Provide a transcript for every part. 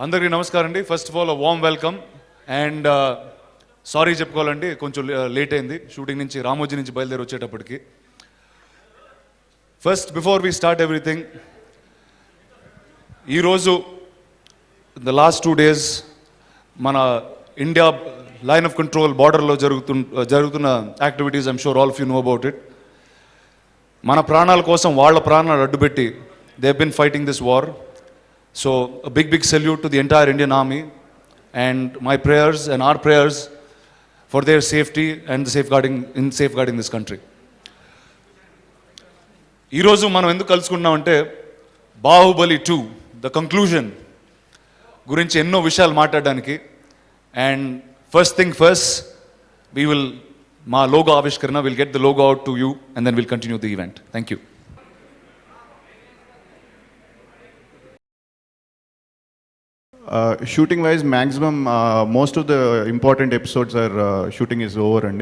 అందరికీ నమస్కారం అండి. First of all warm welcome and sorry చెప్పుకోవాలండి, కొంచెం లేట్ అయింది షూటింగ్ నుంచి, రామోజీ నుంచి బయలుదేరి వచ్చేటప్పటికి. First before we start everything, ఈరోజు ద లాస్ట్ 2 days మన ఇండియా లైన్ ఆఫ్ కంట్రోల్ బార్డర్లో జరుగుతున్న activities, I'm sure all of you know about it. మన ప్రాణాల కోసం వాళ్ళ ప్రాణాలు అడ్డుపెట్టి they have been fighting this war. So a big salute to the entire Indian Army, and my prayers and our prayers for their safety and the safeguarding this country. ఈ రోజు మనం ఎందుకు కలుసుకున్నామంటే బాహుబలి 2 ద కంక్లూజన్ గురించి ఎన్నో విషయాలు మాట్లాడడానికి. And first thing first, we will మా logo ఆవిష్కరణ, will get the logo out to you and then will continue the event. Thank you. Shooting wise, maximum most of the important episodes are shooting is over and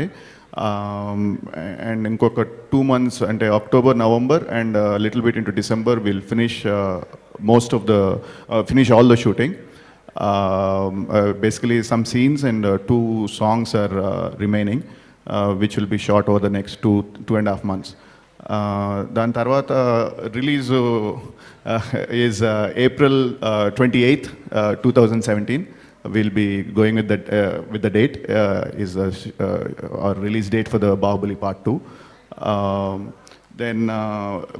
inkoka 2 months ante October, November and a little bit into December we'll finish most of the finish all the shooting. Basically some scenes and 2 songs are remaining, which will be shot over the next 2.5 months. దాని తర్వాత release is April 28th, 2017. We'll be going with the date is our release date for the Bahubali Part 2. Then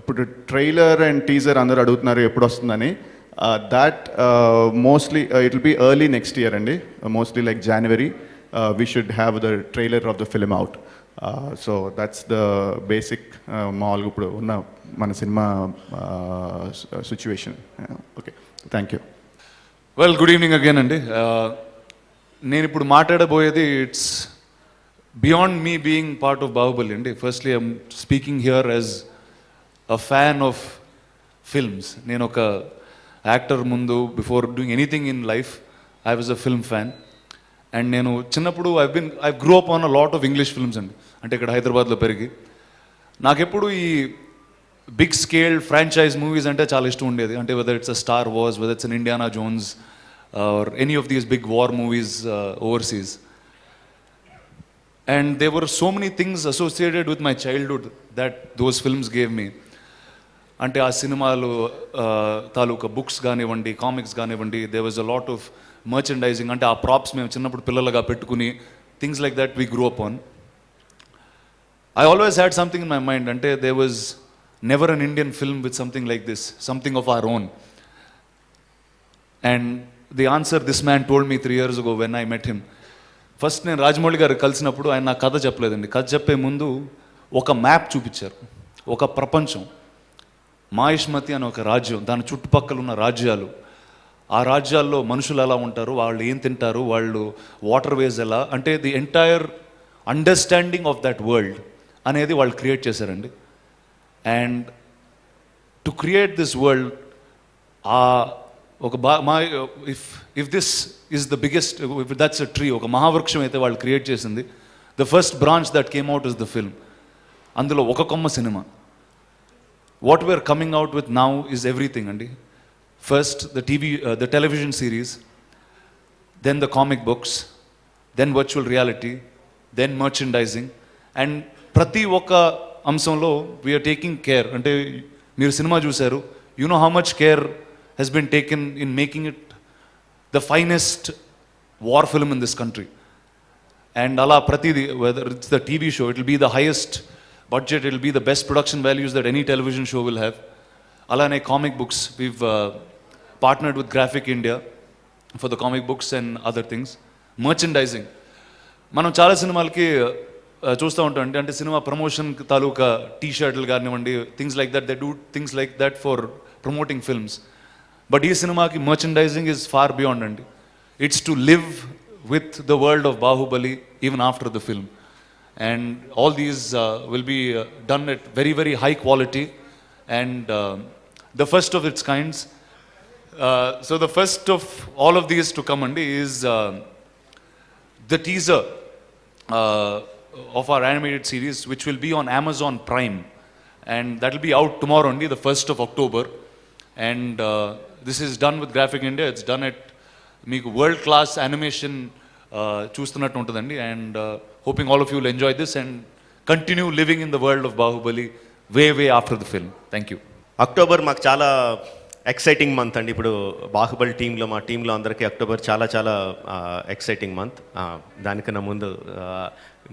put a trailer and teaser andaru adugutunnaru eppudu vastundani. That mostly it will be early next year andi, mostly like January. We should have the trailer of the film out. So that's the basic మామూలుగా ఇప్పుడు ఉన్న మన సినిమా situation. Okay, thank you. Well, good evening again అండి. నేను ఇప్పుడు మాట్లాడబోయేది it's beyond me being part of Baahubali అండి. Firstly I'm speaking here as a fan of films. నేను ఒక యాక్టర్ ముందు, before doing anything in life, I was a film fan. And నేను చిన్నప్పుడు I grow up on a lot of English films అండి. అంటే ఇక్కడ హైదరాబాద్లో పెరిగి నాకెప్పుడు ఈ బిగ్ స్కేల్ ఫ్రాంచైజ్ మూవీస్ అంటే చాలా ఇష్టం ఉండేది. అంటే whether it's a Star Wars, whether it's an Indiana Jones or any of these big war movies overseas. And they were so many things associated with my childhood that those films gave me. అంటే ఆ సినిమాలు తాలూకా books కానివ్వండి, comics కానివ్వండి, they was a lot of merchandising. అంటే ఆ props మేము చిన్నప్పుడు పిల్లలుగా పెట్టుకుని, things like that we grew up on. I always had something in my mind, ante there was never an Indian film with something like this, something of our own. And the answer this man told me 3 years ago when I met him. First నేను రాజమౌళి గారు కలిసినప్పుడు ఆయన నా కథ చెప్పలేదండి. కథ చెప్పే ముందు ఒక మ్యాప్ చూపించారు, ఒక ప్రపంచం, మాయిష్మతి అని ఒక రాజ్యం, దాని చుట్టుపక్కల ఉన్న రాజ్యాలు, ఆ రాజ్యాల్లో మనుషులు ఎలా ఉంటారు, వాళ్ళు ఏం తింటారు, వాళ్ళు వాటర్ వేస్ ఎలా, అంటే the entire understanding of that world అనేది వాళ్ళు క్రియేట్ చేశారండి. And to create this world, ఒక if this is the biggest, if that's a tree, ఒక మహావృక్షం అయితే వాళ్ళు క్రియేట్ చేసింది, the first branch that came out is the film. అందులో ఒక కొమ్మ సినిమా. What we're coming out with now is everything అండి. First the television series, then the comic books, then virtual reality, then merchandising. And ప్రతి ఒక్క అంశంలో we are taking care. అంటే మీరు సినిమా చూశారు, you know how much care he's been taken in making it the finest war film in this country. And అలా ప్రతిదీ, whether it's the TV show, it will be the highest budget, it will be the best production values that any television show will have. అలానే comic books, we've partnered with Graphic India for the comic books and other things. Merchandising, మనం చాలా సినిమాలకి చూస్తూ ఉంటాం అంటే cinema promotion తాలూకా T షర్ట్లు కానివ్వండి, things like that, they do things like that for promoting films. But ఈ సినిమాకి మర్చెండైజింగ్ ఈజ్ ఫార్ బియాండ్ అండి. It's to live with the world of Baahubali even after the film. And all these will be done at very very high quality and the first of its kinds. So the first of all of these to come andi is the teaser of our animated series, which will be on Amazon Prime, and that will be out tomorrow only, the 1st of October. And this is done with Graphic India. It's done at మీకు world class animation చూస్తున్నట్టు ఉంటుందండి. And hoping all of you will enjoy this and continue living in the world of Baahubali way after the film. Thank you. October మాకు చాలా exciting month అండి. ఇప్పుడు బాహుబలి టీంలో మా టీంలో అందరికీ అక్టోబర్ చాలా చాలా ఎక్సైటింగ్ మంత్. దానికన్నా ముందు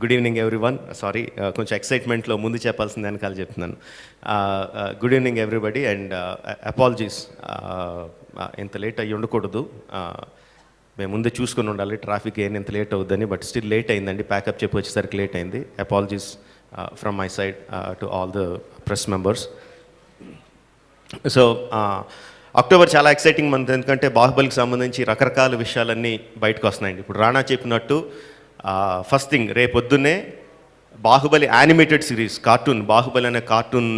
గుడ్ ఈవినింగ్ ఎవ్రీవన్. సారీ, కొంచెం ఎక్సైట్మెంట్లో ముందు చెప్పాల్సిన వెనకాల చెప్తున్నాను. Good evening everybody and apologies, ఇంత లేట్ అయ్యి ఉండకూడదు. మేము ముందే చూసుకొని ఉండాలి ట్రాఫిక్ ఏం ఇంత లేట్ అవుద్దని, బట్ స్టిల్ లేట్ అయిందండి. ప్యాకప్ చెప్పి వచ్చేసరికి లేట్ అయింది. Apologies from my side to all the press members. So October చాలా ఎక్సైటింగ్ మంత్, ఎందుకంటే బాహుబలికి సంబంధించి రకరకాల విషయాలన్నీ బయటకు వస్తున్నాయండి. ఇప్పుడు రాణా చెప్పినట్టు ఫస్ట్ థింగ్, రేపొద్దున్నే Baahubali animated series cartoon, Baahubali అనే కార్టూన్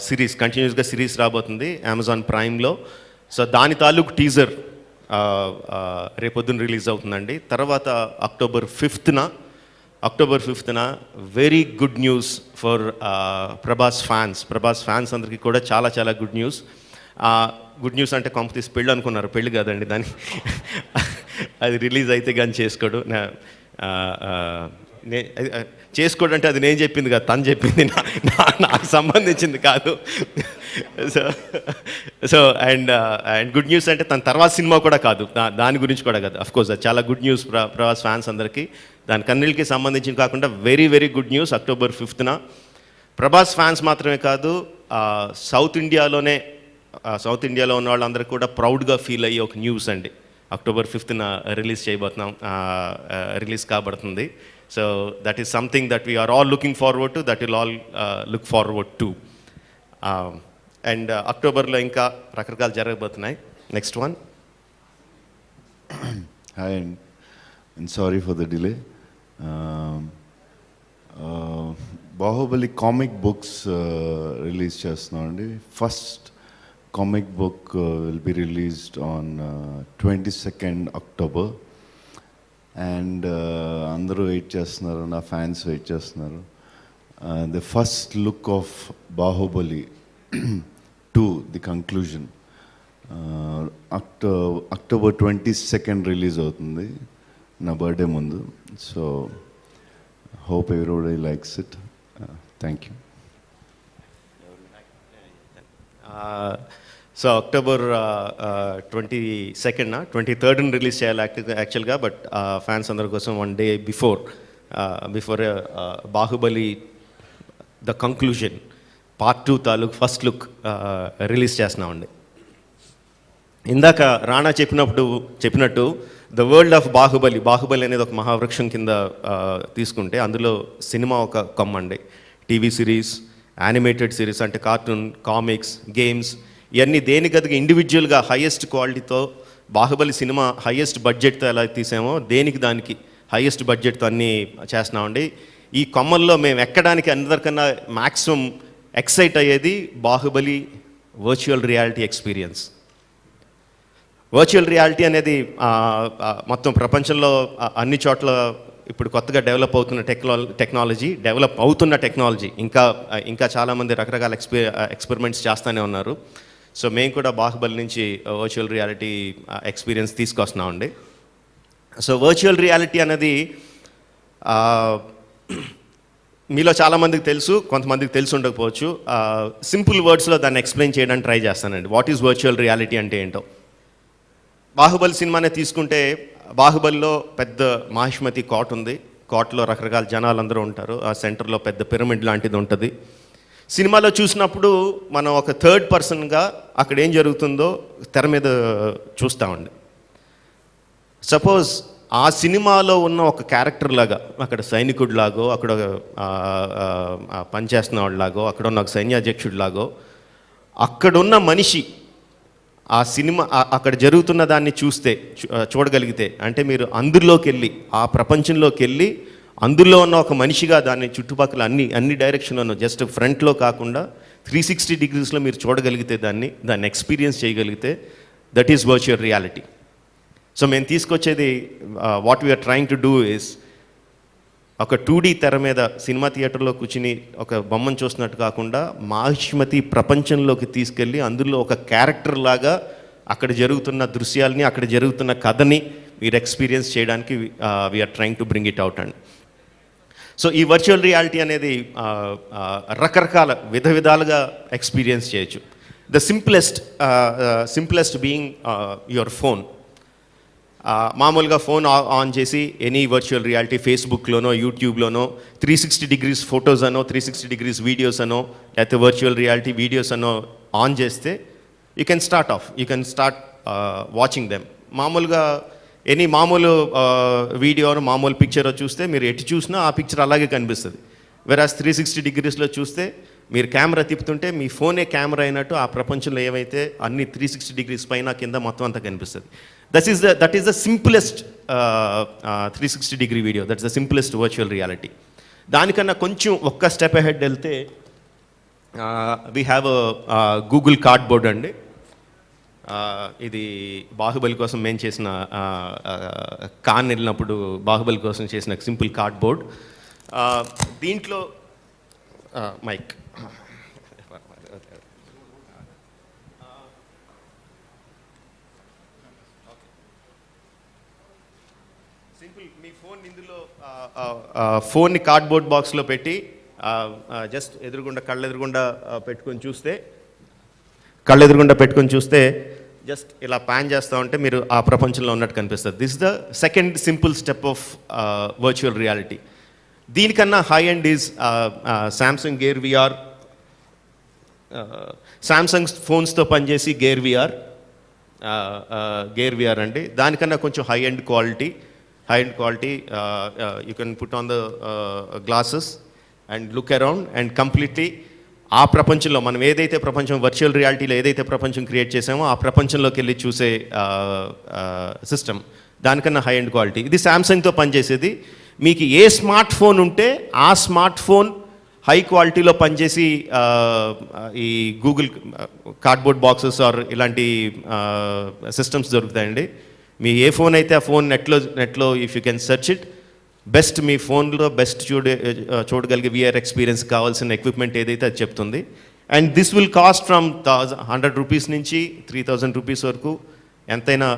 సిరీస్ కంటిన్యూస్గా సిరీస్ రాబోతుంది అమెజాన్ ప్రైమ్లో. సో దాని తాలూకు టీజర్ రేపొద్దున రిలీజ్ అవుతుందండి. తర్వాత అక్టోబర్ ఫిఫ్త్న very good news for Prabhas fans అందరికీ కూడా చాలా చాలా గుడ్ న్యూస్. గుడ్ న్యూస్ అంటే కాంపిటీస్ పెళ్ళి అనుకున్నారు, పెళ్ళి కాదండి. దాన్ని అది రిలీజ్ అయితే కానీ చేసుకోడు. చేసుకోడు అంటే అది నేను చెప్పింది కాదు, తను చెప్పింది, నాకు సంబంధించింది కాదు. సో అండ్ గుడ్ న్యూస్ అంటే తన తర్వాత సినిమా కూడా కాదు, దాని గురించి కూడా కాదు. అఫ్కోర్స్ అది చాలా గుడ్ న్యూస్ ప్రభాస్ ఫ్యాన్స్ అందరికీ. దాని కన్నీళ్ళకి సంబంధించింది కాకుండా very very good news October 5th. Prabhas fans మాత్రమే కాదు, సౌత్ ఇండియాలో ఉన్న వాళ్ళందరికీ కూడా ప్రౌడ్గా ఫీల్ అయ్యే ఒక న్యూస్ అండి. అక్టోబర్ 5th రిలీజ్ కాబడుతుంది. So that is something that we're all looking forward to, that will all look forward to. And అక్టోబర్లో ఇంకా రకరకాలు జరగబోతున్నాయి. Next one. Hi, and sorry for the delay. Baahubali comic books release చేస్తున్నామండి. First comic book will be released on 22nd October. And అందరూ wait చేస్తున్నారు, నా fans wait చేస్తున్నారు. The first look of Baahubali two the conclusion October 22nd release అవుతుంది, నా birthday ముందు. So hope everybody likes it. Thank you. So October 22nd 23rd release చేయాలి యాక్చువల్గా, but fans అందరి కోసం 1 day before Baahubali the conclusion Part 2 తాలూకు first look release చేస్తున్నామండి. ఇందాక రాణా చెప్పినట్టు ద వరల్డ్ ఆఫ్ బాహుబలి అనేది ఒక మహావృక్షం కింద తీసుకుంటే అందులో సినిమా ఒక కొమ్మండి. టీవీ సిరీస్, యానిమేటెడ్ సిరీస్ అంటే కార్టూన్, కామిక్స్, గేమ్స్, ఇవన్నీ దేనికదిగా ఇండివిజువల్గా హైయెస్ట్ క్వాలిటీతో బాహుబలి సినిమా హైయెస్ట్ బడ్జెట్తో ఎలా తీసామో దానికి హైయెస్ట్ బడ్జెట్తో అన్నీ చేస్తున్నామండి. ఈ కొమ్మల్లో మేము ఎక్కడానికి అందరికన్నా మ్యాక్సిమం ఎక్సైట్ అయ్యేది Baahubali virtual reality experience. Virtual reality అనేది మొత్తం ప్రపంచంలో అన్ని చోట్ల ఇప్పుడు కొత్తగా డెవలప్ అవుతున్న టెక్నాలజీ ఇంకా చాలామంది రకరకాల ఎక్స్పెరిమెంట్స్ చేస్తూనే ఉన్నారు. సో మేము కూడా బాహుబలి నుంచి వర్చువల్ రియాలిటీ ఎక్స్పీరియన్స్ తీసుకొస్తున్నామండి. సో వర్చువల్ రియాలిటీ అనేది మీలో చాలామందికి తెలుసు, కొంతమందికి తెలిసి ఉండకపోవచ్చు. సింపుల్ వర్డ్స్లో దాన్ని ఎక్స్ప్లెయిన్ చేయడానికి ట్రై చేస్తానండి. వాట్ ఈజ్ వర్చువల్ రియాలిటీ అంటే ఏంటో. బాహుబలి సినిమానే తీసుకుంటే బాహుబలిలో పెద్ద మాహిష్మతి కోట ఉంది. కోటలో రకరకాల జనాలు అందరూ ఉంటారు. ఆ సెంటర్లో పెద్ద పిరమిడ్ లాంటిది ఉంటుంది. సినిమాలో చూసినప్పుడు మనం ఒక థర్డ్ పర్సన్గా అక్కడ ఏం జరుగుతుందో తెర మీద చూస్తామండి. సపోజ్ ఆ సినిమాలో ఉన్న ఒక క్యారెక్టర్ లాగా, అక్కడ సైనికుడిలాగో, అక్కడ పనిచేస్తున్న వాళ్ళలాగో, అక్కడ ఉన్న ఒక సైన్యాధ్యక్షుడిలాగో అక్కడున్న మనిషి ఆ సినిమా అక్కడ జరుగుతున్న దాన్ని చూడగలిగితే, అంటే మీరు అందులోకి వెళ్ళి ఆ ప్రపంచంలోకి వెళ్ళి అందులో ఉన్న ఒక మనిషిగా దాన్ని చుట్టుపక్కల అన్ని డైరెక్షన్లోనూ జస్ట్ ఫ్రంట్లో కాకుండా 360 degreesలో మీరు చూడగలిగితే, దాన్ని ఎక్స్పీరియన్స్ చేయగలిగితే, that is virtual reality. So మేము తీసుకొచ్చేది what we're trying to do is ఒక 2D తెర మీద సినిమా థియేటర్లో కూర్చుని ఒక బొమ్మను చూస్తున్నట్టు కాకుండా మాహిష్మతి ప్రపంచంలోకి తీసుకెళ్ళి అందులో ఒక క్యారెక్టర్ లాగా అక్కడ జరుగుతున్న దృశ్యాలని, అక్కడ జరుగుతున్న కథని మీరు ఎక్స్పీరియన్స్ చేయడానికి we're trying to bring it out and so ఈ వర్చువల్ రియాలిటీ అనేది రకరకాల విధాలుగా ఎక్స్పీరియన్స్ చేయొచ్చు. The simplest being your phone. మామూలుగా ఫోన్ ఆన్ చేసి ఎనీ వర్చువల్ రియాలిటీ ఫేస్బుక్లోనో యూట్యూబ్లోనో 360 degrees ఫొటోస్ అనో 360 degrees వీడియోస్ అనో లేకపోతే వర్చువల్ రియాలిటీ వీడియోస్ అనో ఆన్ చేస్తే you can start watching them. మామూలుగా ఎనీ మామూలు వీడియో మామూలు పిక్చర్ చూస్తే మీరు ఎటు చూసినా ఆ పిక్చర్ అలాగే కనిపిస్తుంది. వెరాస్ 360 degreesలో చూస్తే మీరు కెమెరా తిప్పుతుంటే మీ ఫోనే కెమెరా అయినట్టు ఆ ప్రపంచంలో ఏవైతే అన్ని 360 degrees పైన కింద మొత్తం అంతా కనిపిస్తుంది. That is the simplest 360 degree video. That's the simplest virtual reality. దానికన్నా కొంచెం ఒక్క స్టెప్ అహెడ్ వెళ్తే వీ హ్యావ్ గూగుల్ కార్డ్బోర్డ్ అండి. ఇది బాహుబలి కోసం మేము చేసిన కాన్ వెళ్ళినప్పుడు బాహుబలి కోసం చేసిన సింపుల్ కార్డ్బోర్డ్. దీంట్లో మైక్ సింపుల్ మీ ఫోన్ ఇందులో ఫోన్ని కార్డ్బోర్డ్ బాక్స్లో పెట్టి జస్ట్ కళ్ళెదురుగుండా పెట్టుకొని చూస్తే జస్ట్ ఇలా ప్యాన్ చేస్తూ ఉంటే మీరు ఆ ప్రపంచంలో ఉన్నట్టు కనిపిస్తుంది. This the second simple step of virtual reality. దీనికన్నా high end is Samsung gear VR. Samsung ఫోన్స్తో పనిచేసి గేర్ విఆర్ అండి. దానికన్నా కొంచెం high end quality you can put on the glasses and look around and completely ఆ ప్రపంచంలో మనం ఏదైతే ప్రపంచం వర్చువల్ రియాలిటీలో ఏదైతే ప్రపంచం క్రియేట్ చేసామో ఆ ప్రపంచంలోకి వెళ్ళి చూసే సిస్టమ్. దానికన్నా హై ఎండ్ క్వాలిటీ. ఇది శాంసంగ్తో పనిచేసేది. మీకు ఏ స్మార్ట్ ఫోన్ ఉంటే ఆ స్మార్ట్ ఫోన్ హై క్వాలిటీలో పనిచేసి ఈ గూగుల్ కార్డ్బోర్డ్ బాక్సెస్ ఆర్ ఇలాంటి సిస్టమ్స్ దొరుకుతాయండి. మీ ఏ ఫోన్ అయితే ఆ ఫోన్ నెట్లో if you can search it best మీ ఫోన్లో బెస్ట్ చూడగలిగే విఆర్ ఎక్స్పీరియన్స్ కావాల్సిన ఎక్విప్మెంట్ ఏదైతే అది చెప్తుంది. And this will cost from 100 rupees నుంచి 3000 rupees వరకు ఎంతైనా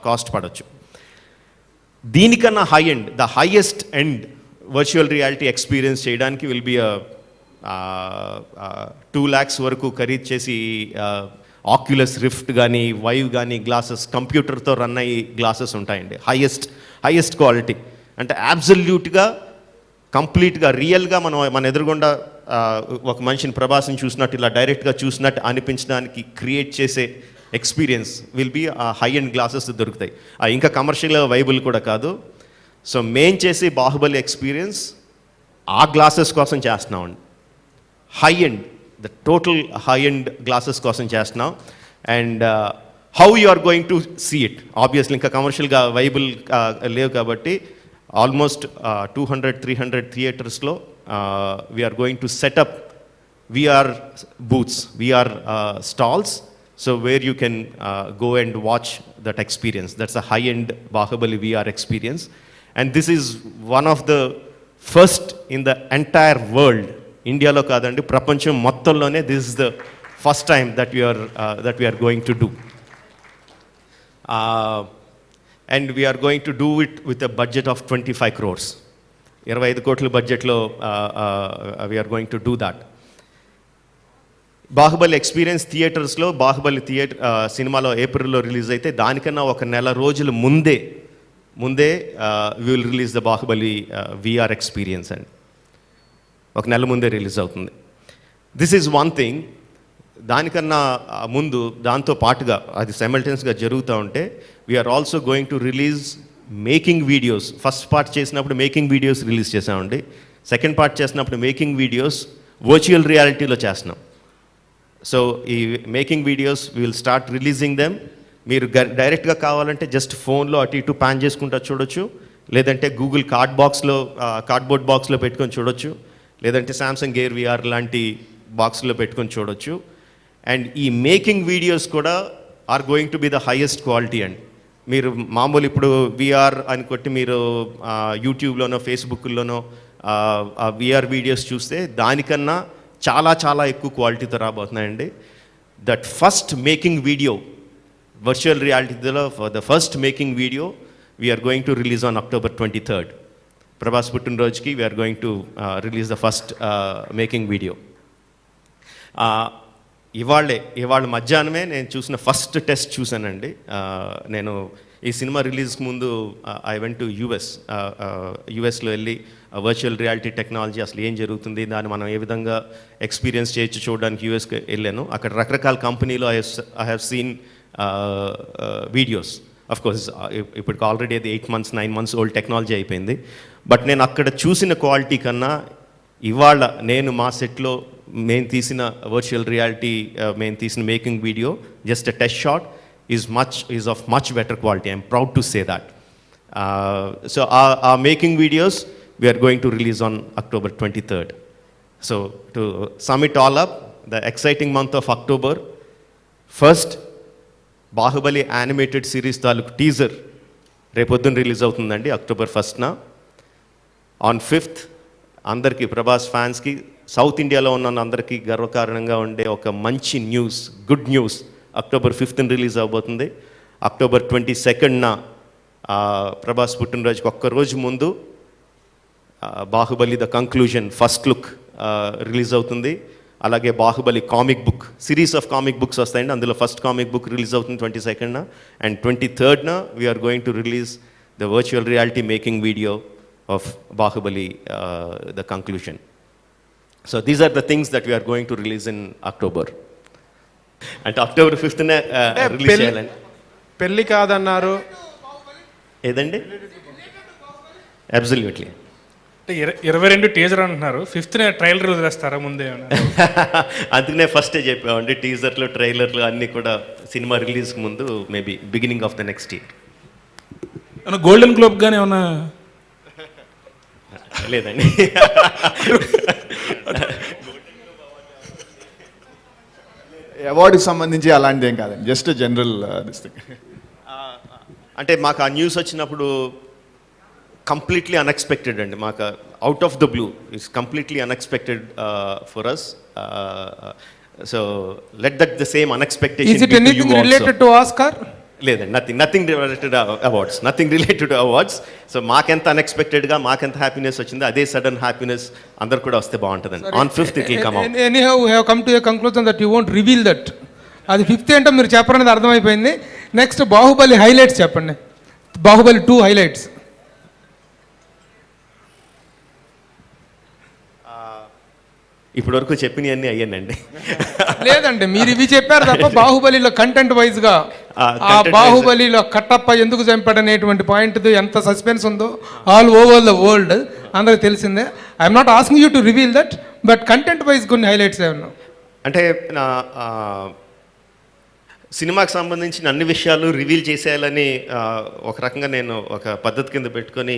కాస్ట్ పడవచ్చు. దీనికన్నా high end the highest end virtual reality experience చేయడానికి విల్ బి 2 lakhs వరకు ఖరీదు చేసి ఆక్యులస్ రిఫ్ట్ కానీ వైవ్ కానీ గ్లాసెస్ కంప్యూటర్తో రన్ అయ్యి గ్లాసెస్ ఉంటాయండి. హైయెస్ట్ క్వాలిటీ అంటే అబ్సల్యూట్గా కంప్లీట్గా రియల్గా మన ఎదురుగుండా ఒక మనిషిని ప్రభాస్ని చూసినట్టు ఇలా డైరెక్ట్గా చూసినట్టు అనిపించడానికి క్రియేట్ చేసే ఎక్స్పీరియన్స్ విల్ బీ ఆ హై ఎండ్ గ్లాసెస్ దొరుకుతాయి. ఇంకా కమర్షియల్గా వైబుల్ కూడా కాదు. సో మేం చేసే బాహుబలి ఎక్స్పీరియన్స్ ఆ గ్లాసెస్ కోసం చేస్తున్నామండి. High end the total high end glasses కోసం చేస్తున్నాం. And how you are going to see it obviously ఇంకా కమర్షియల్గా వైబుల్ లేవు కాబట్టి ఆల్మోస్ట్ 200-300 థియేటర్స్లో we're going to set up VR booths, VR stalls, so where you can go and watch that experience. That's a high-end Bahubali VR experience. And this is one of the first in the entire world. India lo kadandi prapancham mottallone this is the first time that we are going to do. And we are going to do it with a budget of 25 crores. 25 కోట్ల బడ్జెట్లో we are going to do that. Baahubali experience థియేటర్స్లో బాహుబలి సినిమాలో ఏప్రిల్లో release అయితే దానికన్నా ఒక నెల రోజుల ముందే we will release the Baahubali VR experience అండి. ఒక నెల ముందే రిలీజ్ అవుతుంది. This is one thing. దానికన్నా ముందు దాంతో పాటుగా అది సైమల్టేనియస్గా జరుగుతూ ఉంటే we're also going to release making videos. First part చేసినప్పుడు మేకింగ్ వీడియోస్ రిలీజ్ చేసామండి. సెకండ్ పార్ట్ చేసినప్పుడు మేకింగ్ వీడియోస్ వర్చువల్ రియాలిటీలో చేస్తున్నాం. సో ఈ making videos will start releasing them. మీరు డైరెక్ట్గా కావాలంటే జస్ట్ ఫోన్లో అటు ఇటు ప్యాన్ చేసుకుంటూ చూడొచ్చు, లేదంటే గూగుల్ కార్డ్బోర్డ్ బాక్స్లో పెట్టుకొని చూడొచ్చు, లేదంటే శాంసంగ్ గేర్ VR లాంటి బాక్స్లో పెట్టుకొని చూడొచ్చు. అండ్ ఈ మేకింగ్ వీడియోస్ కూడా are going to be the highest quality and మీరు మామూలు ఇప్పుడు VR అని కొట్టి మీరు యూట్యూబ్లోనో ఫేస్బుక్లోనో VR వీడియోస్ చూస్తే దానికన్నా చాలా చాలా ఎక్కువ క్వాలిటీతో రాబోతున్నాయండి. That first making video virtual రియాలిటీలో for the first making video we're going to release on October 23rd. Prabhas పుట్టినరోజుకి we're going to release the first making video. ఇవాళ మధ్యాహ్నమే నేను చూసిన ఫస్ట్ టెస్ట్ చూశానండి. నేను ఈ సినిమా రిలీజ్కి ముందు ఐ వెంట్ టు యుఎస్లో వెళ్ళి వర్చువల్ రియాలిటీ టెక్నాలజీ అసలు ఏం జరుగుతుంది, దాన్ని మనం ఏ విధంగా ఎక్స్పీరియన్స్ చేయొచ్చు చూడడానికి యుఎస్కి వెళ్ళాను. అక్కడ రకరకాల కంపెనీలో I have seen videos. Of course ఇప్పటికి ఆల్రెడీ అది 8 months 9 months ఓల్డ్ టెక్నాలజీ అయిపోయింది. బట్ నేను అక్కడ చూసిన క్వాలిటీ కన్నా ఇవాళ నేను మా సెట్లో మేము తీసిన వర్చువల్ రియాలిటీ మేము తీసిన making video just a test shot is of much better quality. I'm proud to say that. So ఆ making videos we're going to release on October 23rd. So to sum it all up, the exciting month of October, first Baahubali animated series తాలూకు teaser రేపొద్దున release అవుతుందండి October 1st. On 5th అందరికీ ప్రభాస్ ఫ్యాన్స్కి south ఇండియాలో ఉన్న అందరికీ గర్వకారణంగా ఉండే ఒక మంచి news, good news, October 5th release అవబోతుంది. October 22nd ప్రభాస్ పుట్టినరోజుకి ఒక్కరోజు ముందు Baahubali the conclusion first look release అవుతుంది. అలాగే Baahubali comic book series of comic books వస్తాయండి, అందులో ఫస్ట్ కామిక్ బుక్ రిలీజ్ అవుతుంది 22nd. And 23rd we're going to release the virtual reality making video of Baahubali the conclusion. So these are the things that we're going to release in October. అంటే October 5th release చేయాలండి. పెళ్ళి కాదన్నారు ఏదండి? Absolutely. అంటే 22 teaser అంటున్నారు, 5th trailer వదిలేస్తారా ముందే? అందుకనే ఫస్టే చెప్పామండి, టీజర్లు ట్రైలర్లు అన్నీ కూడా సినిమా రిలీజ్కి ముందు maybe beginning of the next year. Golden globe కానీ ఏమన్నా లేదండి. అవార్డుకి సంబంధించి అలాంటిది ఏం కాదండి, జస్ట్ జనరల్ దిస్. అంటే మాకు ఆ న్యూస్ వచ్చినప్పుడు కంప్లీట్లీ అన్ఎక్స్పెక్టెడ్ అండి, మాకు out of the blue, it's completely unexpected for us. So let that the same unexpectation. Is it anything related to Oscar? లేదండి, nothing related awards, nothing related awards. So మాకెంత అన్ఎక్స్పెక్టెడ్గా మాకెంత happiness వచ్చిందో అదే sudden happiness అందరు కూడా వస్తే బాగుంటుందండి. On 5th it will come out. Anyhow, we have come to a conclusion that you won't reveal that. అది 5th ఏంటో మీరు చెప్పరనేది అర్థమైపోయింది. నెక్స్ట్ బాహుబలి హైలైట్స్ చెప్పండి, బాహుబలి 2 హైలైట్స్. ఇప్పటి వరకు చెప్పినవన్నీ అయ్యానండి. లేదండి, మీరు ఇవి చెప్పారు తప్ప బాహుబలిలో కంటెంట్ వైజ్ గా ఆ content బాహుబలిలో కట్టప్ప ఎందుకు చంపాడనేటువంటి పాయింట్ ఎంత సస్పెన్స్ ఉందో ఆల్ ఓవర్ ద వరల్డ్ అందరికి తెలిసిందే. I'm not asking you to reveal that, but content wise కొన్ని హైలైట్స్ ఏమన్నా అంటే నా సినిమాకి సంబంధించిన అన్ని విషయాలు రివీల్ చేసేయాలని ఒక రకంగా నేను ఒక పద్ధతి కింద పెట్టుకొని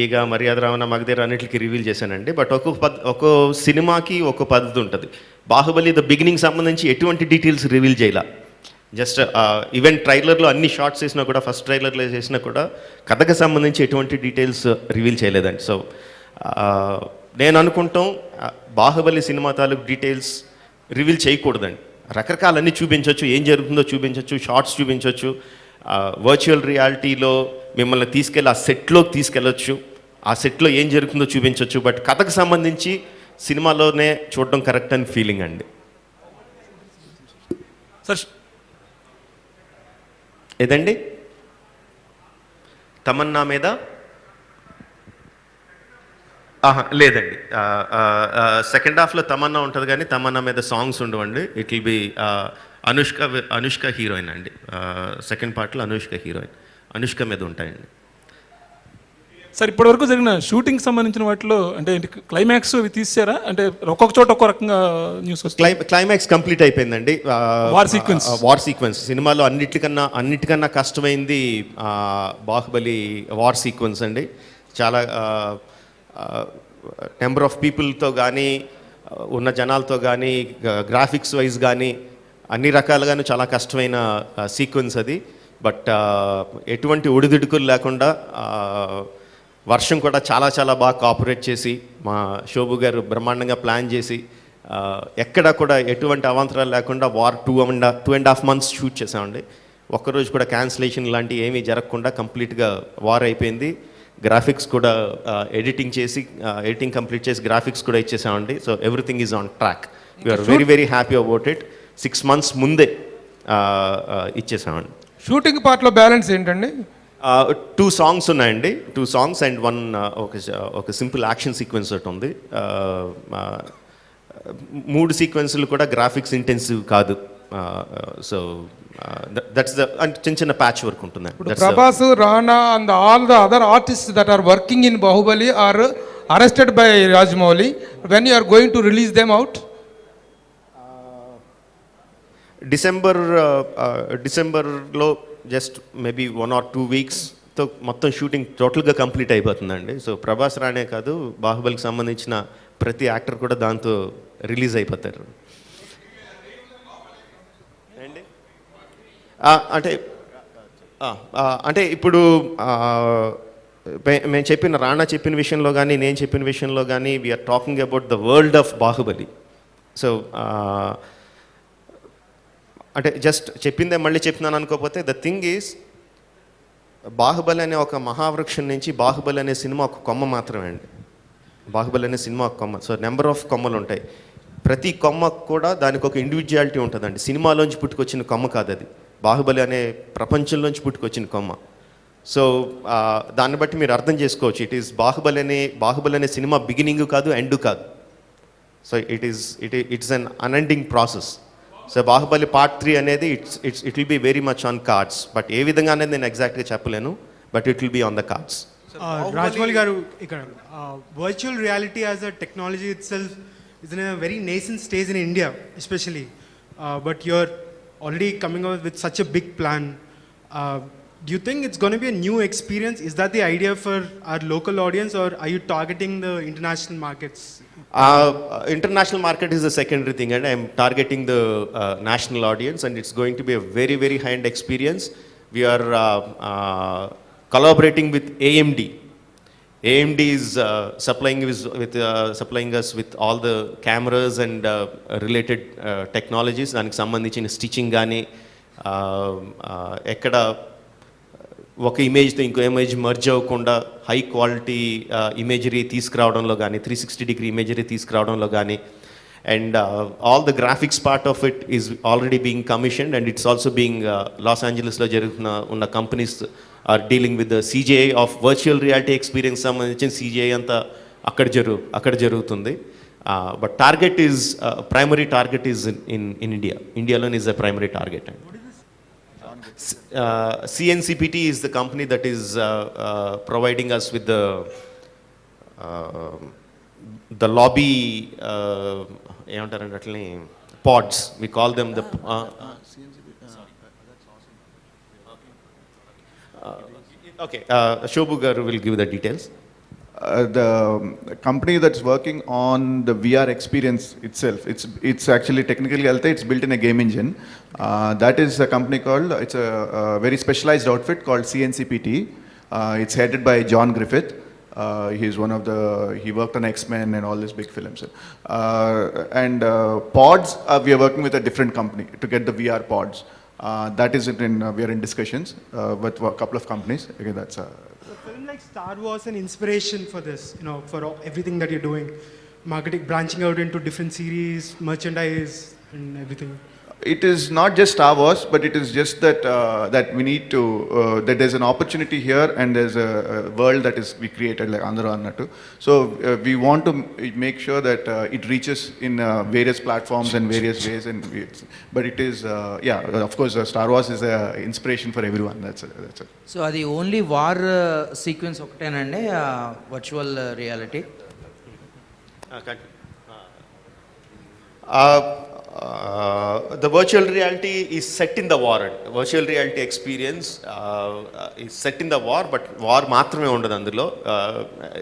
ఈగ, మర్యాద రావణ, మగధీర అన్నిటికీ రివీల్ చేశానండి. బట్ ఒక్కో సినిమాకి ఒక పద్ధతి ఉంటుంది. బాహుబలి ద బిగినింగ్ సంబంధించి ఎటువంటి డీటెయిల్స్ రివీల్ చేయాల. జస్ట్ ఈవెన్ ట్రైలర్లో అన్ని షార్ట్స్ వేసినా కూడా, ఫస్ట్ ట్రైలర్లో చేసినా కూడా కథకు సంబంధించి ఎటువంటి డీటెయిల్స్ రివీల్ చేయలేదండి. సో నేను అనుకుంటాం బాహుబలి సినిమా తాలూకు డీటెయిల్స్ రివీల్ చేయకూడదండి. రకరకాలన్నీ చూపించవచ్చు, ఏం జరుగుతుందో చూపించవచ్చు, షార్ట్స్ చూపించవచ్చు, వర్చువల్ రియాలిటీలో మిమ్మల్ని తీసుకెళ్ళి ఆ సెట్లోకి తీసుకెళ్ళచ్చు, ఆ సెట్లో ఏం జరుగుతుందో చూపించవచ్చు. బట్ కథకు సంబంధించి సినిమాలోనే చూడడం కరెక్ట్ అని ఫీలింగ్ అండి. సార్ ఏదండి? తమన్నా మీద లేదండి. సెకండ్ హాఫ్లో తమన్నా ఉంటుంది కానీ తమన్నా మీద సాంగ్స్ ఉండవండి. It will B Anushka heroine అండి. సెకండ్ పార్ట్లో అనుష్క హీరోయిన్, అనుష్క మీద ఉంటాయండి. సార్ ఇప్పటి వరకు జరిగిన షూటింగ్ సంబంధించిన వాటిలో అంటే క్లైమాక్స్ అవి తీసారా? అంటే ఒక్కొక్క చోట ఒక్కో రకంగా న్యూస్ వస్తుంది. క్లైమాక్స్ కంప్లీట్ అయిపోయిందండి. వార్ సీక్వెన్స్ సినిమాలో అన్నిటికన్నా కష్టమైంది బాహుబలి వార్ సీక్వెన్స్ అండి. చాలా నెంబర్ ఆఫ్ పీపుల్తో కానీ, ఉన్న జనాలతో కానీ, గ్రాఫిక్స్ వైజ్ కానీ అన్ని రకాలుగాను చాలా కష్టమైన సీక్వెన్స్ అది. బట్ ఎటువంటి ఒడిదుడుకులు లేకుండా వర్షం కూడా చాలా చాలా బాగా కోఆపరేట్ చేసి మా శోభు గారు బ్రహ్మాండంగా ప్లాన్ చేసి ఎక్కడ కూడా ఎటువంటి అవాంతరాలు లేకుండా వార్ 2.5 months షూట్ చేసామండి. ఒక్కరోజు కూడా క్యాన్సిలేషన్ లాంటివి ఏమీ జరగకుండా కంప్లీట్గా వార్ అయిపోయింది. గ్రాఫిక్స్ కూడా ఎడిటింగ్ కంప్లీట్ చేసి గ్రాఫిక్స్ కూడా ఇచ్చేసామండి. So everything is on track. We're very very happy about it. 6 months ముందే ఇచ్చేసామండి. షూటింగ్ పార్ట్లో బ్యాలెన్స్ ఏంటండి? 2 songs ఉన్నాయండి. 2 songs అండ్ ఒక సింపుల్ యాక్షన్ సీక్వెన్స్ ఒకటి ఉంది. 3 సీక్వెన్స్లు కూడా గ్రాఫిక్స్ ఇంటెన్సివ్ కాదు. సో దట్స్ ద చిన్న చిన్న ప్యాచ్ వర్క్ ఉంటుంది. ఇప్పుడు Prabhas, Rana and all the other artist that are working in Baahubali are arrested by Rajamouli. When you are going to release them out? డిసెంబర్లో జస్ట్ మేబీ 1 or 2 weeksతో మొత్తం షూటింగ్ టోటల్గా complete అయిపోతుందండి. సో ప్రభాస్ రానే కాదు, బాహుబలికి సంబంధించిన ప్రతి యాక్టర్ కూడా దాంతో రిలీజ్ అయిపోతారు. అంటే ఇప్పుడు మేము చెప్పిన రాణా చెప్పిన విషయంలో కానీ నేను చెప్పిన విషయంలో కానీ we're talking about the world of Baahubali. So అంటే జస్ట్ చెప్పిందే మళ్ళీ చెప్తున్నాను అనుకోకపోతే, ద థింగ్ ఈజ్ బాహుబలి అనే ఒక మహావృక్షం నుంచి బాహుబలి అనే సినిమా ఒక కొమ్మ మాత్రమే అండి. బాహుబలి అనే సినిమా ఒక కొమ్మ. సో నెంబర్ ఆఫ్ కొమ్మలు ఉంటాయి. ప్రతి కొమ్మకు కూడా దానికి ఒక ఇండివిజువాలిటీ ఉంటుందండి. సినిమాలోంచి పుట్టుకొచ్చిన కొమ్మ కాదు అది, బాహుబలి అనే ప్రపంచంలోంచి పుట్టుకొచ్చిన కొమ్మ. సో దాన్ని బట్టి మీరు అర్థం చేసుకోవచ్చు. బాహుబలి అనే సినిమా బిగినింగ్ కాదు, ఎండ్ కాదు. So it's an unending process. So Baahubali Part 3 అనేది it will be very much on cards. But ఏ విధంగా అనేది నేను ఎగ్జాక్ట్గా చెప్పలేను, but it will be on the cards. Rajamouli garu, ఇక్కడ virtual reality as a technology itself is in a very nascent stage in India especially, but you're already coming up with such a big plan. Do you think it's going to be a new experience? Is that the idea for our local audience, or are you targeting the international markets? International market is the secondary thing, and I'm targeting the national audience, and it's going to be a very very high-end experience. We are collaborating with AMD. AMD is supplying us with all the cameras and related technologies. దానికి సంబంధించిన stitching కానీ ఎక్కడ ఒక ఇమేజ్తో ఇంకో image merge అవ్వకుండా high quality imagery తీసుకురావడంలో కానీ, 360-degree ఇమేజరీ తీసుకురావడంలో కానీ, and all the graphics part of it is already being commissioned, and it's also being లాస్ ఏంజలస్లో ఉన్న companies are dealing with the CGI of virtual reality experience సంబంధించిన CGI అంతా అక్కడ జరుగుతుంది. But target is primary target is in ఇండియాలోనే is the primary target. And CNCPT is the company that is providing us with the lobby ఏమంటారంటే అట్లనే pods. We call them the okay, Shobhu garu will give the details. The company that's working on the VR experience itself, it's actually technically it's built in a game engine. That is a company called, it's a very specialized outfit called CNCPT. It's headed by John Griffith. He's one of he worked on X-Men and all these big films. Pods, we are working with a different company to get the VR pods. That is we are in discussions with a couple of companies. Okay, that's A film like Star Wars an inspiration for this, for everything that you're doing, marketing, branching out into different series, merchandise, and everything. It is not just Star Wars, but it is just that we need to that there's an opportunity here, and there's a world that is we created like Andhra Annattu. So we want to make sure that it reaches in various platforms and various ways. But it is of course Star Wars is a inspiration for everyone. That's it. So అది only war sequence ఒకటేనండి virtual reality? The virtual reality is set in the war. Virtual reality experience is set in the war, but war మాత్రమే ఉండదు అందులో.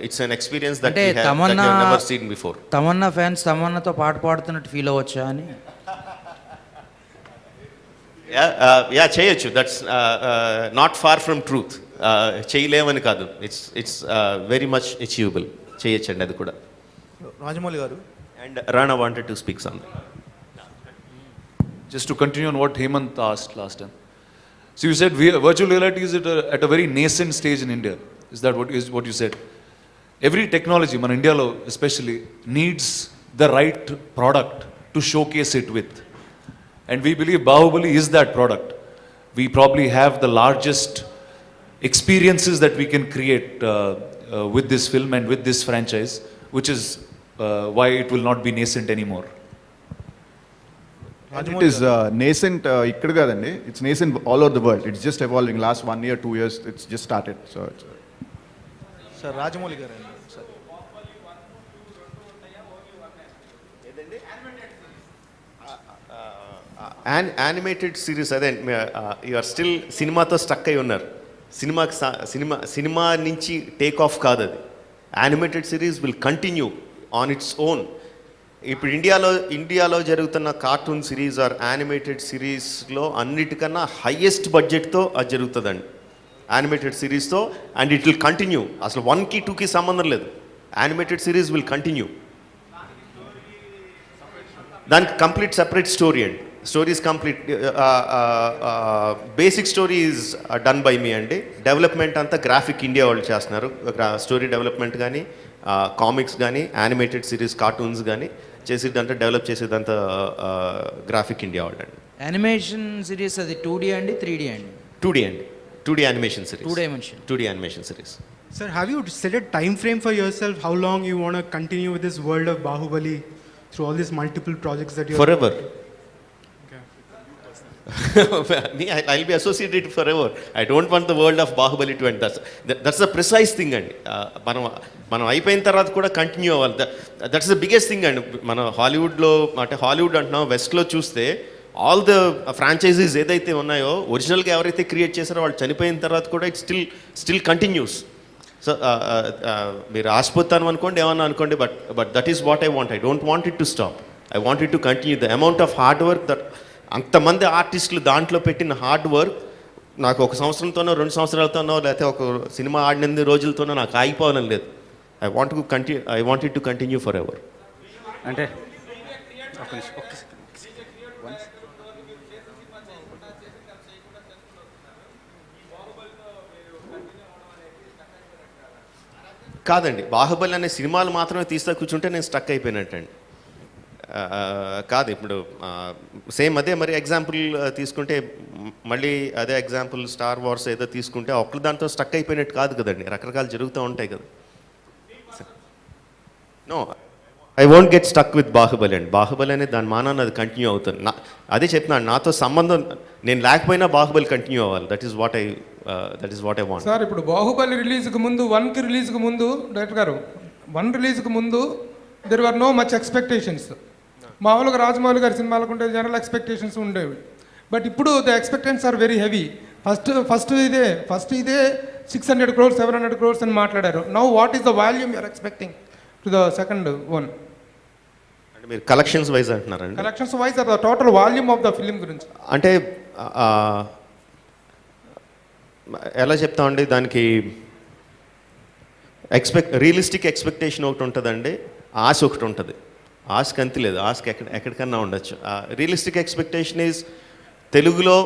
It's an experience that we have never seen before. Tamannaah fans తమన్నాతో పాట పాడుతున్నట్టు feel అవ్వచ్చా అని? చేయొచ్చు. That's not far from truth. చేయలేమని కాదు, ఇట్స్ వెరీ మచ్ అచీవబుల్. చేయొచ్చండి అది కూడా. రాజమౌళి గారు and Rana wanted to speak something. Just to continue on what Hemant asked last time. So you said virtual reality is at a very nascent stage in India. Is that what you said? Every technology, man, India lo especially, needs the right product to showcase it with. And we believe Bahubali is that product. We probably have the largest experiences that we can create with this film and with this franchise, which is why it will not be nascent anymore. It is nascent ఇక్కడ కాదండి, it's nascent all over the world. It's just evolving. Last 1 year, 2 years, it's just started. So it's, sir Rajamouli గారు sir animated series అదే you are still సినిమాతో stuck అయి ఉన్నారు. Cinema నుంచి take off కాదు అది. Animated series will continue on its own. ఇప్పుడు ఇండియాలో జరుగుతున్న కార్టూన్ సిరీస్ ఆర్ యానిమేటెడ్ సిరీస్లో అన్నిటికన్నా హయ్యెస్ట్ బడ్జెట్తో అది జరుగుతుందండి యానిమేటెడ్ సిరీస్తో. And it will continue. అసలు 1కి 2కి సంబంధం లేదు. Animated series will continue. దానికి కంప్లీట్ సెపరేట్ స్టోరీ అండి. Story is complete. Basic story is done by me అండి. డెవలప్మెంట్ అంతా గ్రాఫిక్ ఇండియా వాళ్ళు చేస్తున్నారు. స్టోరీ డెవలప్మెంట్ కానీ కామిక్స్ కానీ యానిమేటెడ్ సిరీస్ కార్టూన్స్ కానీ చేసేదంతా డెవలప్ చేసేదంతా గ్రాఫిక్ ఇండియా వాళ్ళు అండి. యానిమేషన్ సిరీస్ అది 2D అండి 3D అండి? 2D అండి. 2D animation series. 2D animation series. Sir, have you set a time frame for yourself? How long you want to continue with this world of Bahubali through all these multiple projects that you Forever. Okay. I'll be associated forever. I don't want the world of Bahubali to end. That's the precise thing అండి. మనం అయిపోయిన తర్వాత కూడా continue అవ్వాలి. That's the biggest thing అండి. మన హాలీవుడ్లో అంటే హాలీవుడ్ అంటున్నాం, వెస్ట్లో చూస్తే ఆల్ ద ఫ్రాంచైజీస్ ఏదైతే ఉన్నాయో ఒరిజినల్గా ఎవరైతే క్రియేట్ చేశారో వాళ్ళు చనిపోయిన తర్వాత కూడా ఇట్ స్టిల్ కంటిన్యూస్. సో మీరు ఆశపోతాను అనుకోండి, ఏమన్నా అనుకోండి, but that is what I want. I don't want it to stop. I want it to continue. The amount of hard work that అంతమంది ఆర్టిస్టులు దాంట్లో పెట్టిన హార్డ్ వర్క్ నాకు 1 సంవత్సరంతోనో 2 సంవత్సరాలతోనో లేకపోతే ఒక సినిమా ఆడిన రోజులతోనో నాకు ఆగిపోవాలని లేదు. I want it to continue for ever. అంటే కాదండి, బాహుబలి అనే సినిమాలు మాత్రమే తీస్తా కూర్చుంటే నేను స్టక్ అయిపోయినట్టండి. కాదు, ఇప్పుడు సేమ్ అదే మరి ఎగ్జాంపుల్ తీసుకుంటే మళ్ళీ అదే ఎగ్జాంపుల్ స్టార్ వార్స్ ఏదో తీసుకుంటే ఒక్కరు దాంతో స్టక్ అయిపోయినట్టు కాదు కదండి, రకరకాలు జరుగుతూ ఉంటాయి కదా. No, I won't get stuck with Baahubali అండి. బాహుబలి అనేది దాని మానాన్ని అది కంటిన్యూ అవుతుంది. అదే చెప్తున్నాను, నాతో సంబంధం నేను లేకపోయినా బాహుబలి కంటిన్యూ అవ్వాలి. That is what I want. Sir ఇప్పుడు బాహుబలి రిలీజ్కి ముందు 1కి రిలీజ్కి ముందు డైరెక్టర్ గారు 1 రిలీజ్కి ముందు there were no much expectations. మామూలుగా రాజమౌళి గారి సినిమాలకు ఉంటే జనరల్ ఎక్స్పెక్టేషన్స్ ఉండేవి. బట్ ఇప్పుడు the expectations are very heavy. First ఇదే 600 crores 700 crores అని మాట్లాడారు. Now what is the volume you're expecting to the second one? అంటే మీరు కలెక్షన్స్ వైజ్ అంటున్నారండి? Collections wise are the total volume of the film గురించి అంటే ఎలా చెప్తామండి, దానికి రియలిస్టిక్ ఎక్స్పెక్టేషన్ ఒకటి ఉంటుందండి, ఆశ ఒకటి ఉంటుంది. ఆశకి అంత లేదు, ఆశకి ఎక్కడికన్నా ఉండొచ్చు. రియలిస్టిక్ ఎక్స్పెక్టేషన్ ఈజ్ తెలుగులో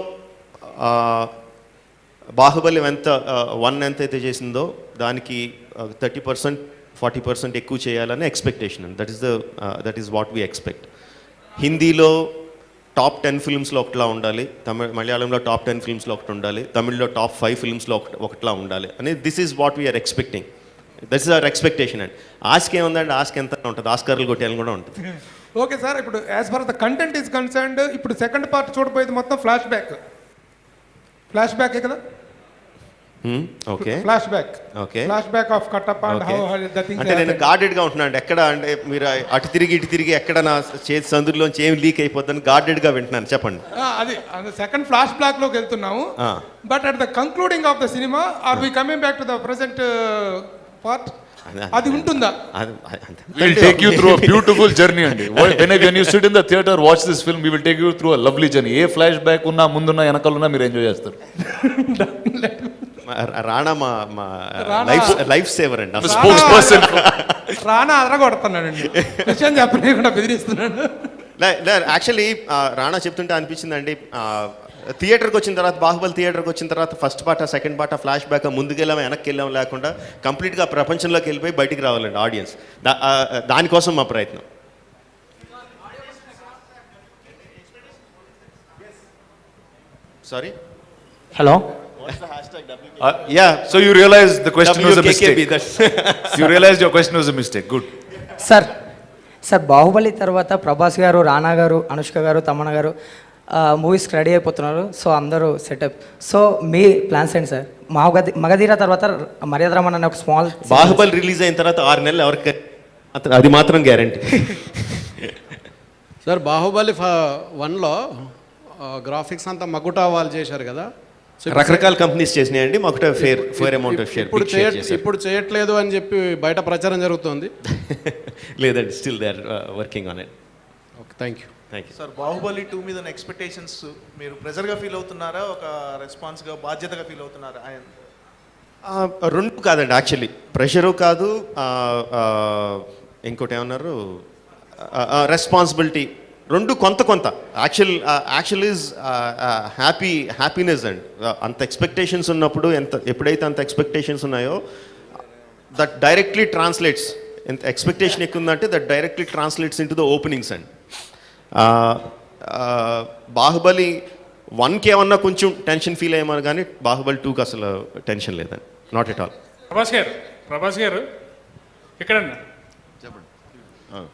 బాహుబలి 1 ఎంతైతే చేసిందో దానికి 30% 40% ఎక్కువ చేయాలని ఎక్స్పెక్టేషన్ అండి. That is what we expect. హిందీలో టాప్ 10 ఫిల్మ్స్లో ఒకటిలా ఉండాలి, మలయాళంలో టాప్ 10 ఫిల్మ్స్లో ఒకటి ఉండాలి, తమిళ్లో టాప్ 5 ఫిల్మ్స్లో ఒకటిలా ఉండాలి అని this is what we're expecting. That is our expectation అండి. ఆస్క్ ఏముందండి, ఆస్క్ ఎంత ఉంటుంది, ఆస్కార్లు కొట్టేయాలని కూడా ఉంటుంది. ఓకే సార్, ఇప్పుడు as far the content is concerned ఇప్పుడు సెకండ్ పార్ట్ చూడబోయేది మొత్తం ఫ్లాష్ బ్యాకే కదా? Okay, flash back of Kattappa and how the things. అంటే నేను గార్డెడ్గా ఉంటున్నాను. ఎక్కడ అంటే మీరు అటు తిరిగి ఇటు తిరిగి ఎక్కడ నా చేతి సందులోంచి ఏం లీక్ అయిపోద్దని గార్డెడ్గా వింటున్నాను. చెప్పండి. అది సెకండ్ ఫ్లాష్ బ్యాక్ లోకి వెళ్తున్నాము. But at the concluding of the cinema are we coming back to the present part? అది ఉంటుందా? We'll take you through a beautiful journey అండి. When you sit in the theater, watch this film, we will take you through a lovely journey. A flash back ఉన్నా, ముందున్నా, వెనకాలన్నా మీరు enjoy చేస్తారు. రాణా మా life saver అండి. రాణా అదరగొడుతున్నాడండి, విషయం చెప్పలేకుండా బెదిరిస్తున్నాడు. Actually Rana చెప్తుంటే అనిపించిందండి, థియేటర్కి వచ్చిన తర్వాత బాహుబలి థియేటర్కి వచ్చిన తర్వాత first part second part flashback ముందుకెళ్ళాము వెనక్కి వెళ్ళాము లేకుండా కంప్లీట్గా ప్రపంచంలోకి వెళ్ళిపోయి బయటికి రావాలండి ఆడియన్స్. దానికోసం మా ప్రయత్నం. Sorry, hello. Yeah, so you realize the question was a WKKB, mistake. You realized your question was a mistake. Good. Sir Baahubali తర్వాత ప్రభాస్ గారు, రానా గారు, అనుష్క గారు, తమన్నా గారు మూవీస్ రెడీ అయిపోతున్నారు. సో అందరూ సెటప్. సో మీ ప్లాన్స్ ఏంటి సార్? మగధీర తర్వాత మర్యాద రమణ అనే ఒక స్మాల్ బాహుబలి రిలీజ్ అయిన తర్వాత 6 నెలలు ఎవరికి అది మాత్రం గ్యారంటీ. సార్ బాహుబలి 1లో గ్రాఫిక్స్ అంతా మకుటా వాళ్ళు చేశారు కదా, రకరకాల కంపెనీస్ చేసినాయండి. మాకు ఫేర్ అమౌంట్ ఆఫ్ షేర్. ఇప్పుడు చేయట్లేదు అని చెప్పి బయట ప్రచారం జరుగుతుంది. లేదండి, still they are working on it. Okay, thank you. Sir Baahubali 2 మీద ఎక్స్పెక్టేషన్స్ మీరు ప్రెజర్గా ఫీల్ అవుతున్నారా, ఒక రెస్పాన్స్గా బాధ్యతగా ఫీల్ అవుతున్నారా? రెండు కాదండి, యాక్చువల్లీ ప్రెషరు కాదు, ఇంకోటి ఏమన్నారు, రెస్పాన్సిబిలిటీ, రెండు కొంత యాక్చువల్ ఈజ్ హ్యాపీనెస్ అండ్ అంత ఎక్స్పెక్టేషన్స్ ఉన్నప్పుడు ఎప్పుడైతే అంత ఎక్స్పెక్టేషన్స్ ఉన్నాయో దట్ డైరెక్ట్లీ ట్రాన్స్లేట్స్. ఎంత ఎక్స్పెక్టేషన్ ఎక్కువ ఉందంటే that directly translates in to the openings and Baahubali 1కి ఏమన్నా కొంచెం టెన్షన్ ఫీల్ అయ్యామని కానీ బాహుబలి 2కి అసలు టెన్షన్ లేదండి, నాట్ ఎట్ ఆల్. ప్రభాస్ గారు ఇక్కడన్నా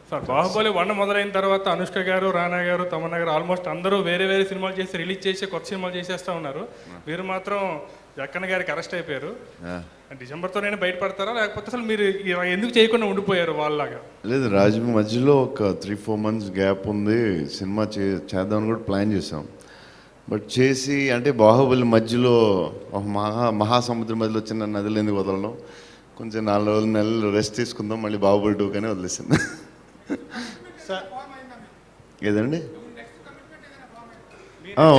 సార్, బాహుబలి 1 మొదలైన తర్వాత అనుష్క గారు, రానా గారు, తమన్నా గారు ఆల్మోస్ట్ అందరూ వేరే సినిమాలు చేసి రిలీజ్ చేసి కొత్త సినిమాలు చేసేస్తూ ఉన్నారు. మీరు మాత్రం జక్కన్న గారికి అరెస్ట్ అయిపోయారు. డిసెంబర్తో నేను బయటపడతారా, లేకపోతే అసలు మీరు ఎందుకు చేయకుండా ఉండిపోయారు వాళ్ళలాగా? లేదు, రాజు మధ్యలో ఒక 3-4 months గ్యాప్ ఉంది. సినిమా చేద్దామని కూడా ప్లాన్ చేసాం. బట్ చేసి అంటే బాహుబలి మధ్యలో ఒక మహాసముద్రం మధ్యలో చిన్న నదులు ఎందుకు వదలడం, కొంచెం 4 నెలలు రెస్ట్ తీసుకుందాం, మళ్ళీ బాహుబలి 2 కానీ వదిలేసింది. ఏదండి?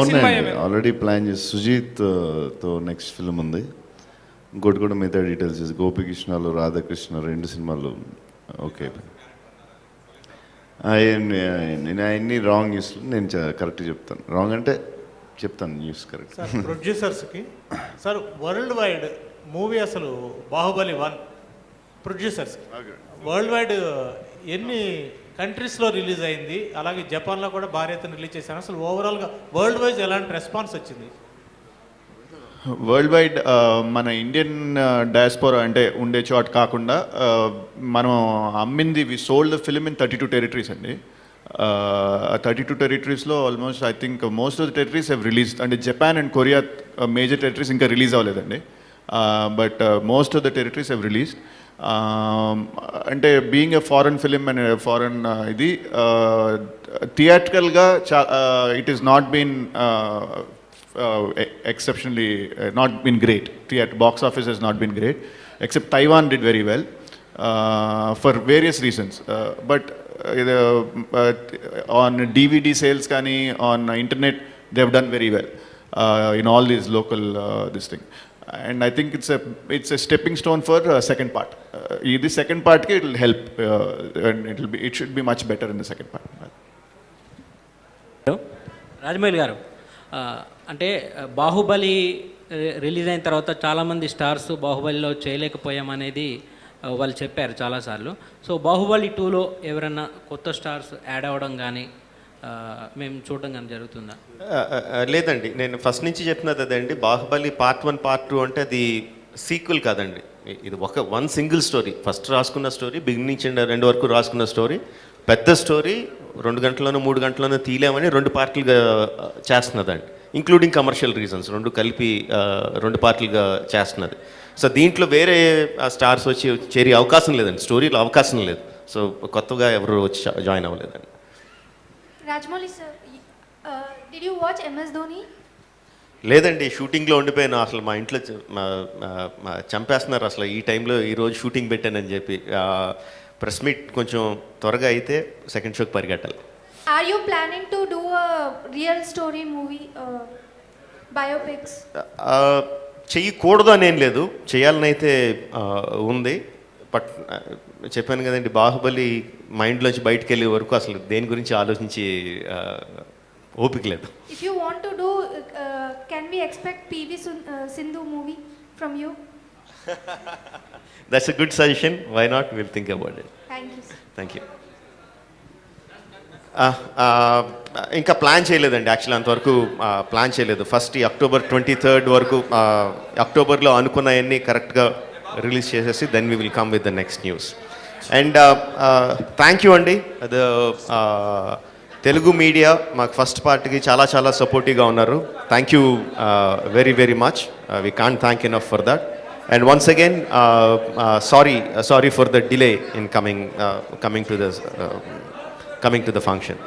ఉన్నాయండి, ఆల్రెడీ ప్లాన్ చేసి సుజీత్తో నెక్స్ట్ ఫిల్మ్ ఉంది. ఇంకోటి కూడా మిగతా డీటెయిల్స్ చేసి గోపికృష్ణలో రాధాకృష్ణ 2 సినిమాలు ఓకే. నేను అన్ని రాంగ్ న్యూస్లు నేను కరెక్ట్ చెప్తాను, రాంగ్ అంటే చెప్తాను న్యూస్ కరెక్ట్. సార్ ప్రొడ్యూసర్స్కి సార్ వరల్డ్ వైడ్ మూవీ అసలు బాహుబలి 1 ప్రొడ్యూసర్స్ వరల్డ్ వైడ్ ఎన్ని కంట్రీస్లో రిలీజ్ అయింది, అలాగే జపాన్లో కూడా భారీ ఎత్తున రిలీజ్ చేశారు. అసలు ఓవరాల్గా వరల్డ్ వైజ్ ఎలాంటి రెస్పాన్స్ వచ్చింది? వరల్డ్ వైడ్ మన ఇండియన్ డయాస్పోరా అంటే ఉండే చోట కాకుండా మనం అమ్మింది, we sold the film in 32 territories అండి. 32 టెరిటరీస్లో almost I think most of the territories have released. అంటే Japan and Korea major territories ఇంకా రిలీజ్ అవ్వలేదండి. But most of the territories have released. అంటే being a foreign film and foreign ఇది థియేట్రికల్గా it is not been exceptionally not been great. Box office has not been great, except Taiwan did very well for various reasons. But on DVD sales kani, on internet, they have done very well in all these local this thing. And I think it's a stepping stone for second part. The second part it will help, and it should be much better in the second part. Rajamouli గారు, అంటే Baahubali release అయిన తర్వాత చాలామంది stars బాహుబలిలో చేయలేకపోయామనేది వాళ్ళు చెప్పారు చాలాసార్లు. So Baahubali 2లో ఎవరైనా కొత్త స్టార్స్ యాడ్ అవ్వడం కానీ మేము చూడడం కానీ జరుగుతుందా? లేదండి, నేను ఫస్ట్ నుంచి చెప్తున్నది అదండి. బాహుబలి పార్ట్ 1 పార్ట్ 2 అంటే అది సీక్వెల్ కాదండి. ఇది వన్ సింగిల్ స్టోరీ. ఫస్ట్ రాసుకున్న స్టోరీ, బిగినింగ్ నుంచి 2 వరకు రాసుకున్న స్టోరీ, పెద్ద స్టోరీ. 2 గంటల్లోనూ 3 గంటల్లోనూ తీలేమని 2 పార్ట్లుగా చేస్తున్నదండి, ఇంక్లూడింగ్ కమర్షియల్ రీజన్స్. 2 కలిపి 2 పార్ట్లుగా చేస్తున్నది. సో దీంట్లో వేరే స్టార్స్ వచ్చి చేరే అవకాశం లేదండి, స్టోరీలో అవకాశం లేదు. సో కొత్తగా ఎవరు వచ్చి జాయిన్ అవ్వలేదండి. Rajamouli sir, did you watch MS Dhoni? లేదండి, షూటింగ్లో ఉండిపోయాను. అసలు మా ఇంట్లో చంపేస్తున్నారు అసలు ఈ టైంలో. ఈరోజు షూటింగ్ పెట్టానని చెప్పి ప్రెస్ మీట్ కొంచెం త్వరగా అయితే సెకండ్ షోకి పరిగెట్టాలి. Are you planning to do a real story movie, biopics? చెయ్యకూడదు అనేం లేదు, చేయాలని అయితే ఉంది. బట్ చెప్పాను కదండి, బాహుబలి మైండ్లోంచి బయటకు వెళ్ళే వరకు అసలు దేని గురించి ఆలోచించి ఓపిక లేదు. If you want to do, can we expect PV Sindhu movie from you? That's a good suggestion. Why not, will think about it. Thank you, sir. Thank you. ఇంకా ప్లాన్ చేయలేదండి, యాక్చువల్లీ అంతవరకు ప్లాన్ చేయలేదు. First ఈ October 23rd వరకు, అక్టోబర్లో అనుకున్నవన్నీ కరెక్ట్గా release చేసేసి then we will come with the next news. And thank you అండి. తెలుగు మీడియా మాకు ఫస్ట్ పార్ట్కి చాలా చాలా సపోర్టివ్గా ఉన్నారు. Thank you very very much. We can't thank enough for that. And once again, sorry for the delay in coming to the function.